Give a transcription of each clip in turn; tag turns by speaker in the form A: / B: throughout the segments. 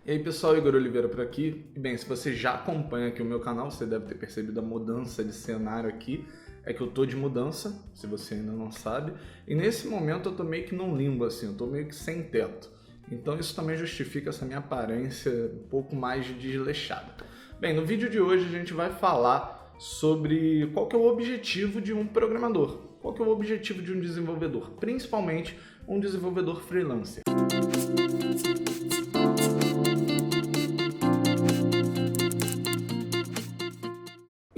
A: E aí pessoal, Igor Oliveira por aqui. E bem, se você já acompanha aqui o meu canal, você deve ter percebido a mudança de cenário aqui. É que eu tô de mudança, se você ainda não sabe. E nesse momento eu tô meio que num limbo assim, eu tô meio que sem teto. Então isso também justifica essa minha aparência um pouco mais desleixada. Bem, no vídeo de hoje a gente vai falar sobre qual que é o objetivo de um programador. Qual que é o objetivo de um desenvolvedor, principalmente um desenvolvedor freelancer.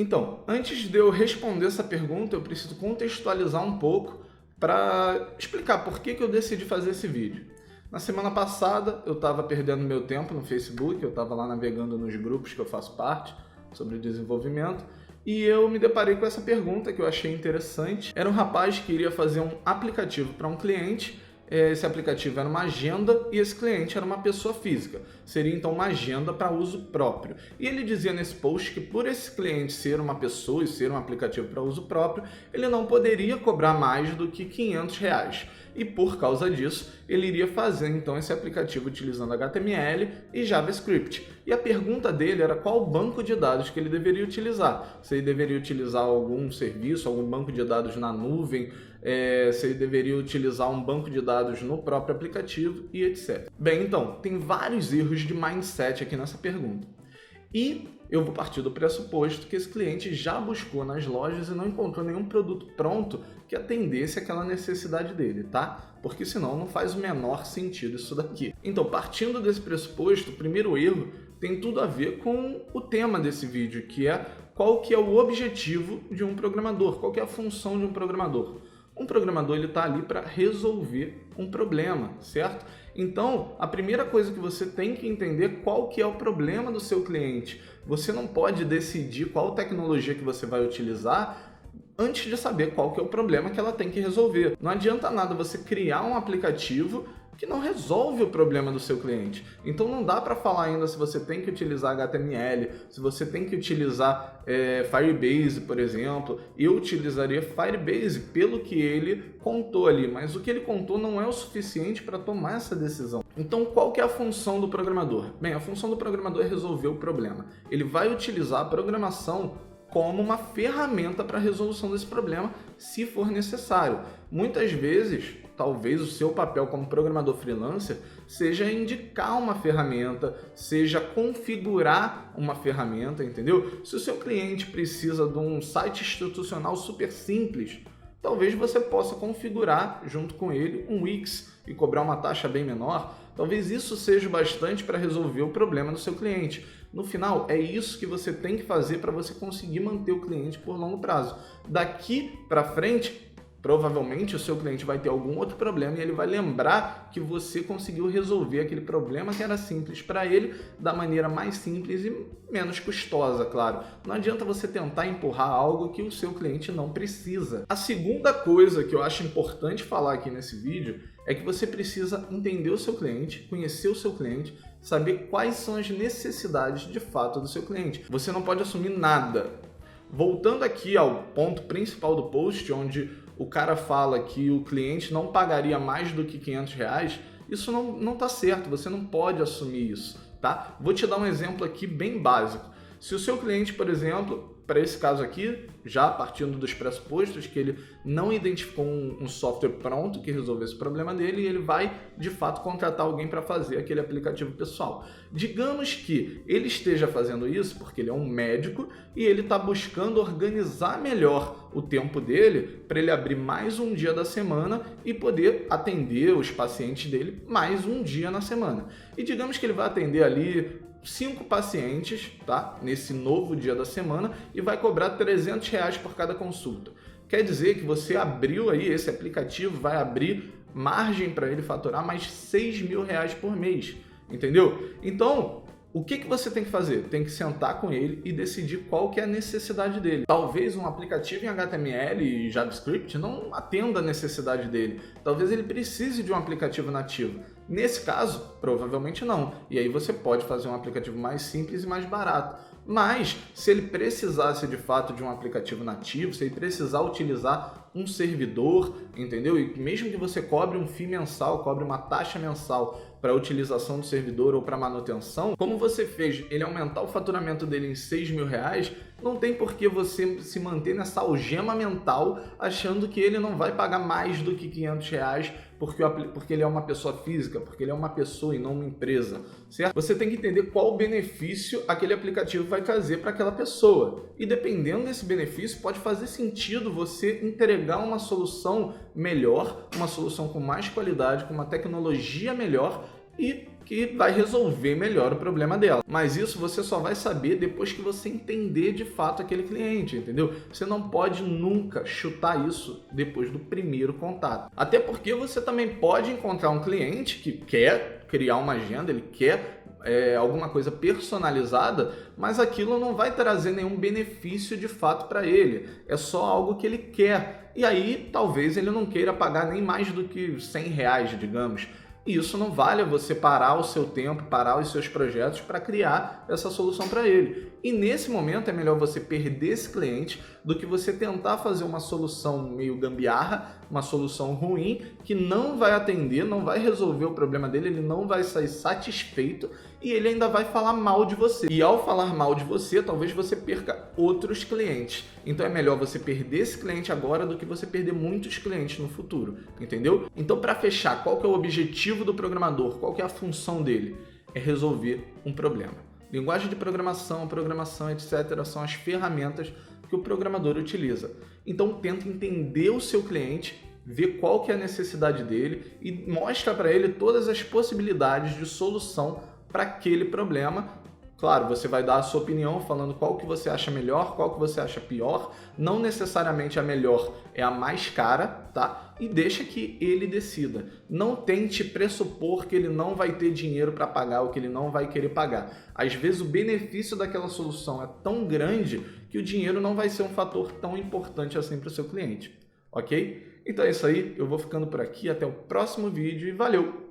A: Então, antes de eu responder essa pergunta, eu preciso contextualizar um pouco para explicar por que eu decidi fazer esse vídeo. Na semana passada, eu estava perdendo meu tempo no Facebook, eu estava lá navegando nos grupos que eu faço parte sobre desenvolvimento, e eu me deparei com essa pergunta que eu achei interessante. Era um rapaz que iria fazer um aplicativo para um cliente. Esse aplicativo era uma agenda e esse cliente era uma pessoa física. Seria então uma agenda para uso próprio. E ele dizia nesse post que por esse cliente ser uma pessoa e ser um aplicativo para uso próprio, ele não poderia cobrar mais do que R$500. E por causa disso, ele iria fazer então esse aplicativo utilizando HTML e JavaScript. E a pergunta dele era qual banco de dados que ele deveria utilizar. Se ele deveria utilizar algum serviço, algum banco de dados na nuvem, se ele deveria utilizar um banco de dados no próprio aplicativo e etc. Bem, então, tem vários erros de mindset aqui nessa pergunta. E eu vou partir do pressuposto que esse cliente já buscou nas lojas e não encontrou nenhum produto pronto que atendesse aquela necessidade dele, tá? Porque senão não faz o menor sentido isso daqui. Então, partindo desse pressuposto, o primeiro erro tem tudo a ver com o tema desse vídeo, que é qual que é o objetivo de um programador, qual que é a função de um programador. Um programador ele está ali para resolver um problema, certo? Então, a primeira coisa que você tem que entender é qual que é o problema do seu cliente. Você não pode decidir qual tecnologia que você vai utilizar antes de saber qual que é o problema que ela tem que resolver. Não adianta nada você criar um aplicativo que não resolve o problema do seu cliente. Então não dá para falar ainda se você tem que utilizar HTML, se você tem que utilizar Firebase, por exemplo. Eu utilizaria Firebase pelo que ele contou ali, mas o que ele contou não é o suficiente para tomar essa decisão. Então qual que é a função do programador? Bem, a função do programador é resolver o problema. Ele vai utilizar a programação como uma ferramenta para a resolução desse problema, se for necessário. Muitas vezes, talvez o seu papel como programador freelancer seja indicar uma ferramenta, seja configurar uma ferramenta, entendeu? Se o seu cliente precisa de um site institucional super simples, talvez você possa configurar junto com ele um Wix e cobrar uma taxa bem menor. Talvez isso seja bastante para resolver o problema do seu cliente. No final, é isso que você tem que fazer para você conseguir manter o cliente por longo prazo. Daqui para frente, provavelmente o seu cliente vai ter algum outro problema e ele vai lembrar que você conseguiu resolver aquele problema que era simples para ele da maneira mais simples e menos custosa, claro. Não adianta você tentar empurrar algo que o seu cliente não precisa. A segunda coisa que eu acho importante falar aqui nesse vídeo é que você precisa entender o seu cliente, conhecer o seu cliente, saber quais são as necessidades de fato do seu cliente. Você não pode assumir nada. Voltando aqui ao ponto principal do post, onde o cara fala que o cliente não pagaria mais do que R$500, isso não está certo, você não pode assumir isso, tá? Vou te dar um exemplo aqui bem básico. Se o seu cliente, por exemplo, para esse caso aqui, já partindo dos pressupostos que ele não identificou um software pronto que resolvesse o problema dele, e ele vai, de fato, contratar alguém para fazer aquele aplicativo pessoal. Digamos que ele esteja fazendo isso porque ele é um médico e ele está buscando organizar melhor o tempo dele para ele abrir mais um dia da semana e poder atender os pacientes dele mais um dia na semana. E digamos que ele vai atender ali 5 pacientes, tá? Nesse novo dia da semana e vai cobrar R$300 por cada consulta. Quer dizer que você abriu aí, esse aplicativo vai abrir margem para ele faturar mais R$6.000 por mês, entendeu? Então, o que você tem que fazer? Tem que sentar com ele e decidir qual que é a necessidade dele. Talvez um aplicativo em HTML e JavaScript não atenda a necessidade dele. Talvez ele precise de um aplicativo nativo. Nesse caso, provavelmente não. E aí você pode fazer um aplicativo mais simples e mais barato. Mas, se ele precisasse de fato de um aplicativo nativo, se ele precisar utilizar um servidor, entendeu? E mesmo que você cobre um FII mensal, cobre uma taxa mensal para a utilização do servidor ou para manutenção, como você fez ele aumentar o faturamento dele em R$6.000, não tem por que você se manter nessa algema mental achando que ele não vai pagar mais do que R$500 porque ele é uma pessoa física, porque ele é uma pessoa e não uma empresa, certo? Você tem que entender qual benefício aquele aplicativo vai trazer para aquela pessoa. E dependendo desse benefício, pode fazer sentido você entregar uma solução melhor, uma solução com mais qualidade, com uma tecnologia melhor e que vai resolver melhor o problema dela. Mas isso você só vai saber depois que você entender de fato aquele cliente, entendeu? Você não pode nunca chutar isso depois do primeiro contato. Até porque você também pode encontrar um cliente que quer criar uma agenda, ele quer alguma coisa personalizada, mas aquilo não vai trazer nenhum benefício de fato para ele. É só algo que ele quer. E aí talvez ele não queira pagar nem mais do que R$100, digamos. E isso não vale você parar o seu tempo, parar os seus projetos para criar essa solução para ele. E nesse momento é melhor você perder esse cliente do que você tentar fazer uma solução meio gambiarra, uma solução ruim, que não vai atender, não vai resolver o problema dele, ele não vai sair satisfeito e ele ainda vai falar mal de você. E ao falar mal de você, talvez você perca outros clientes. Então é melhor você perder esse cliente agora do que você perder muitos clientes no futuro, entendeu? Então, para fechar, qual que é o objetivo do programador? Qual que é a função dele? É resolver um problema. Linguagem de programação, etc. são as ferramentas que o programador utiliza. Então tenta entender o seu cliente, ver qual que é a necessidade dele e mostra para ele todas as possibilidades de solução para aquele problema. Claro, você vai dar a sua opinião falando qual que você acha melhor, qual que você acha pior. Não necessariamente a melhor é a mais cara, tá? E deixa que ele decida. Não tente pressupor que ele não vai ter dinheiro para pagar ou que ele não vai querer pagar. Às vezes o benefício daquela solução é tão grande que o dinheiro não vai ser um fator tão importante assim para o seu cliente, ok? Então é isso aí, eu vou ficando por aqui, até o próximo vídeo e valeu!